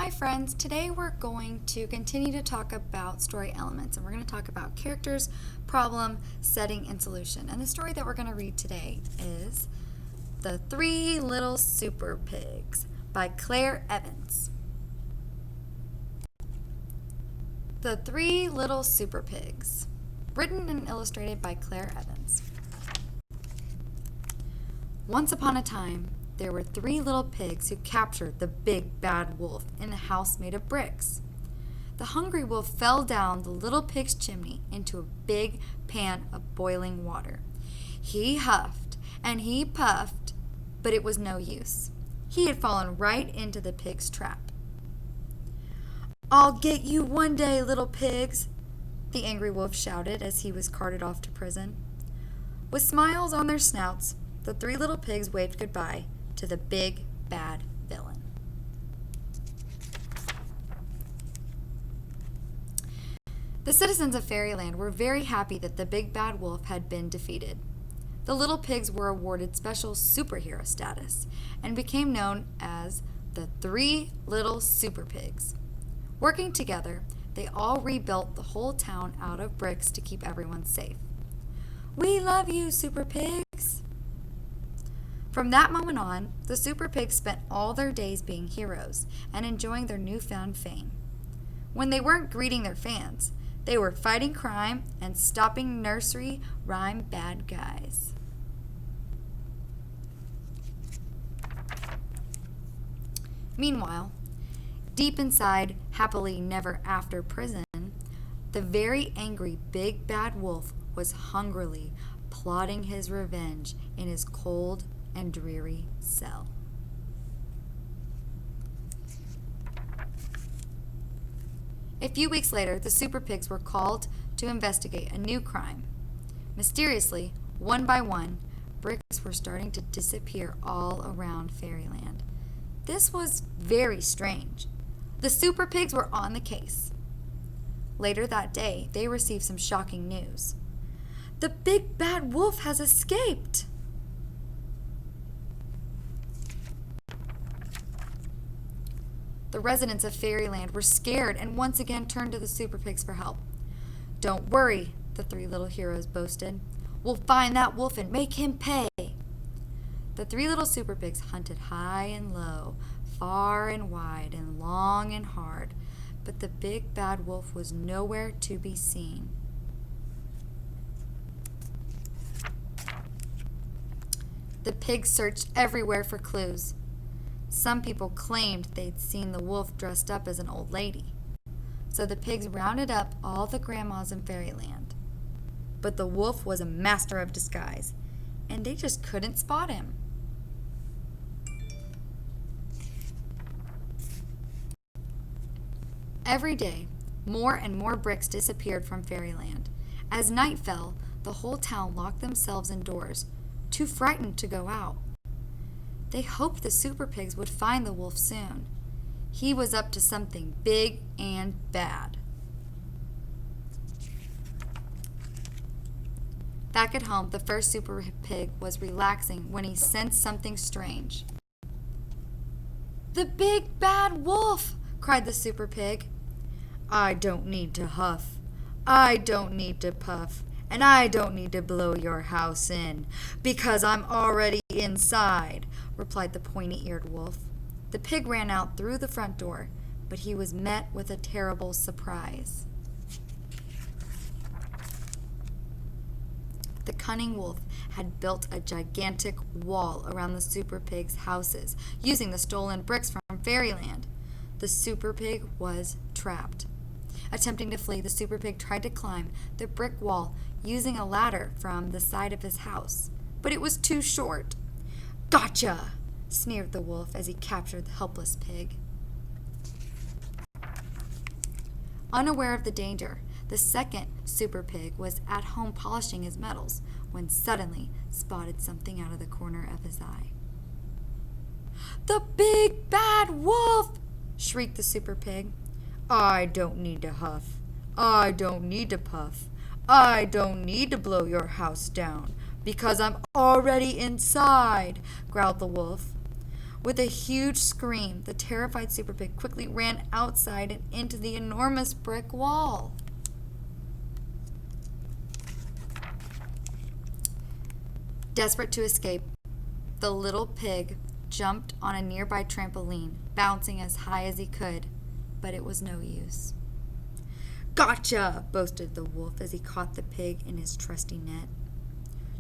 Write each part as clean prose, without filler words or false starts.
Hi friends, today we're going to continue to talk about story elements, and we're going to talk about characters, problem, setting, and solution. And the story that we're going to read today is The Three Little Superpigs by Claire Evans. The Three Little Superpigs, written and illustrated by Claire Evans. Once upon a time, there were three little pigs who captured the big bad wolf in a house made of bricks. The hungry wolf fell down the little pig's chimney into a big pan of boiling water. He huffed and he puffed, but it was no use. He had fallen right into the pig's trap. "I'll get you one day, little pigs," the angry wolf shouted as he was carted off to prison. With smiles on their snouts, the three little pigs waved goodbye to the big bad villain. The citizens of Fairyland were very happy that the big bad wolf had been defeated. The little pigs were awarded special superhero status and became known as the Three Little Superpigs. Working together, they all rebuilt the whole town out of bricks to keep everyone safe. "We love you, Super Pigs." From that moment on, the Super Pigs spent all their days being heroes and enjoying their newfound fame. When they weren't greeting their fans, they were fighting crime and stopping nursery rhyme bad guys. Meanwhile, deep inside Happily Never After prison, the very angry big bad wolf was hungrily plotting his revenge in his cold and dreary cell. A few weeks later, the Super Pigs were called to investigate a new crime. Mysteriously, one by one, bricks were starting to disappear all around Fairyland. This was very strange. The Super Pigs were on the case. Later that day, they received some shocking news. "The big bad wolf has escaped!" The residents of Fairyland were scared and once again turned to the Super Pigs for help. "Don't worry," the three little heroes boasted. "We'll find that wolf and make him pay." The three little Super Pigs hunted high and low, far and wide, and long and hard, but the big bad wolf was nowhere to be seen. The pigs searched everywhere for clues. Some people claimed they'd seen the wolf dressed up as an old lady. So the pigs rounded up all the grandmas in Fairyland. But the wolf was a master of disguise, and they just couldn't spot him. Every day, more and more bricks disappeared from Fairyland. As night fell, the whole town locked themselves indoors, too frightened to go out. They hoped the Super Pigs would find the wolf soon. He was up to something big and bad. Back at home, the first Super Pig was relaxing when he sensed something strange. "The big bad wolf!" cried the Super Pig. "I don't need to huff. I don't need to puff. And I don't need to blow your house in, because I'm already inside," replied the pointy-eared wolf. The pig ran out through the front door, but he was met with a terrible surprise. The cunning wolf had built a gigantic wall around the Super Pigs' houses, using the stolen bricks from Fairyland. The Super Pig was trapped. Attempting to flee, the Super Pig tried to climb the brick wall using a ladder from the side of his house, but it was too short. "Gotcha!" sneered the wolf as he captured the helpless pig. Unaware of the danger, the second Super Pig was at home polishing his metals when suddenly spotted something out of the corner of his eye. "The big bad wolf!" shrieked the Super Pig. "I don't need to huff. I don't need to puff. I don't need to blow your house down, because I'm already inside," growled the wolf. With a huge scream, the terrified Super Pig quickly ran outside and into the enormous brick wall. Desperate to escape, the little pig jumped on a nearby trampoline, bouncing as high as he could, but it was no use. "Gotcha!" boasted the wolf as he caught the pig in his trusty net.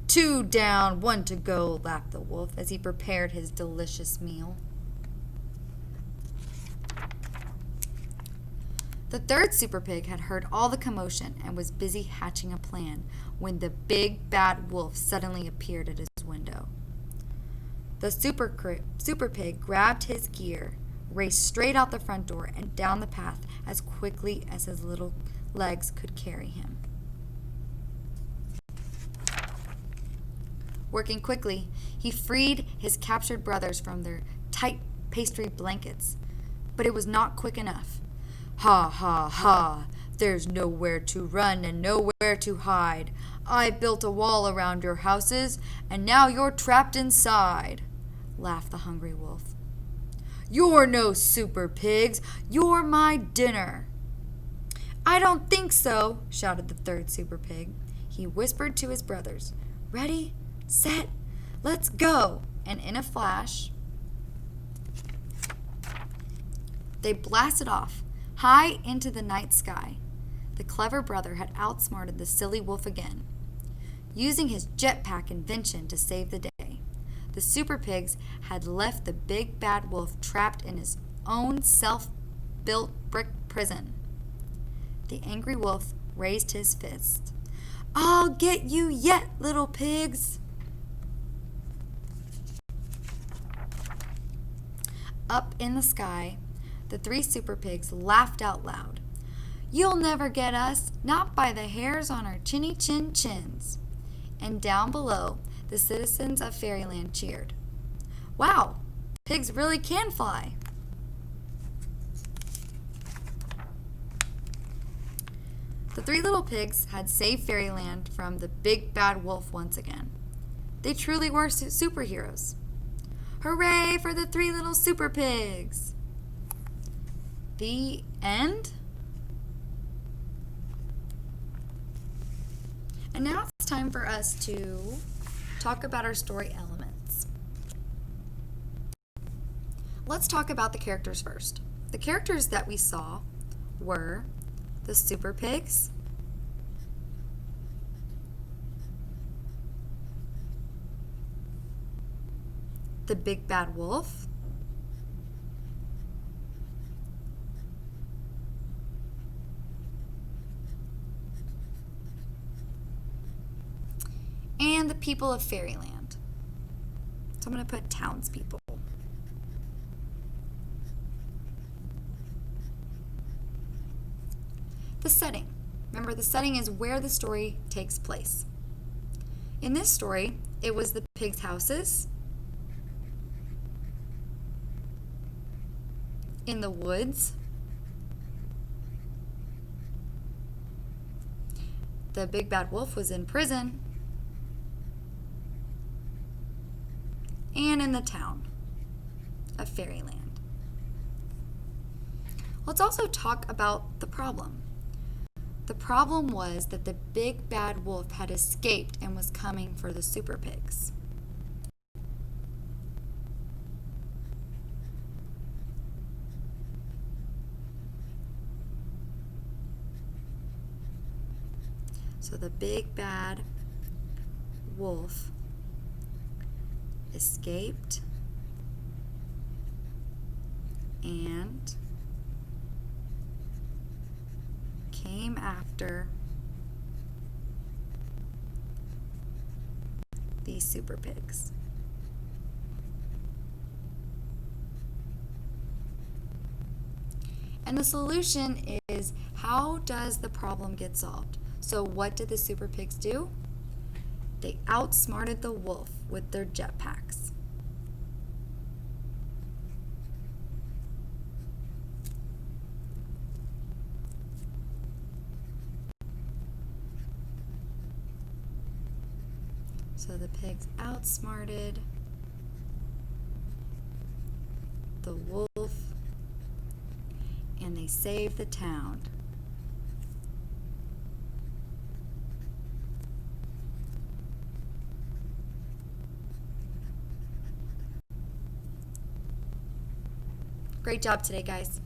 "Two down, one to go," laughed the wolf as he prepared his delicious meal. The third Super Pig had heard all the commotion and was busy hatching a plan when the big bad wolf suddenly appeared at his window. The Super Pig grabbed his gear, raced straight out the front door and down the path as quickly as his little legs could carry him. Working quickly, he freed his captured brothers from their tight pastry blankets, but it was not quick enough. "Ha, ha, ha! There's nowhere to run and nowhere to hide. I built a wall around your houses, and now you're trapped inside," laughed the hungry wolf. "You're no Super Pigs. You're my dinner." "I don't think so," shouted the third Super Pig. He whispered to his brothers, "Ready, set, let's go!" And in a flash, they blasted off, high into the night sky. The clever brother had outsmarted the silly wolf again, using his jetpack invention to save the day. The Super Pigs had left the big bad wolf trapped in his own self-built brick prison. The angry wolf raised his fist. "I'll get you yet, little pigs!" Up in the sky, the three Super Pigs laughed out loud. "You'll never get us, not by the hairs on our chinny chin chins." And down below, the citizens of Fairyland cheered. "Wow, pigs really can fly." The three little pigs had saved Fairyland from the big bad wolf once again. They truly were superheroes. Hooray for the three little Super Pigs! The end? And now it's time for us to talk about our story elements. Let's talk about the characters first. The characters that we saw were the Super Pigs, the Big Bad Wolf, and the people of Fairyland. So I'm going to put townspeople. The setting. Remember, the setting is where the story takes place. In this story, it was the pigs' houses, in the woods, the big bad wolf was in prison, and in the town of Fairyland. Let's also talk about the problem. The problem was that the big bad wolf had escaped and was coming for the Super Pigs. So the big bad wolf escaped and came after these Super Pigs. And the solution is, how does the problem get solved? So what did the Super Pigs do? They outsmarted the wolf with their jetpacks. So the pigs outsmarted they saved the town. Great job today, guys.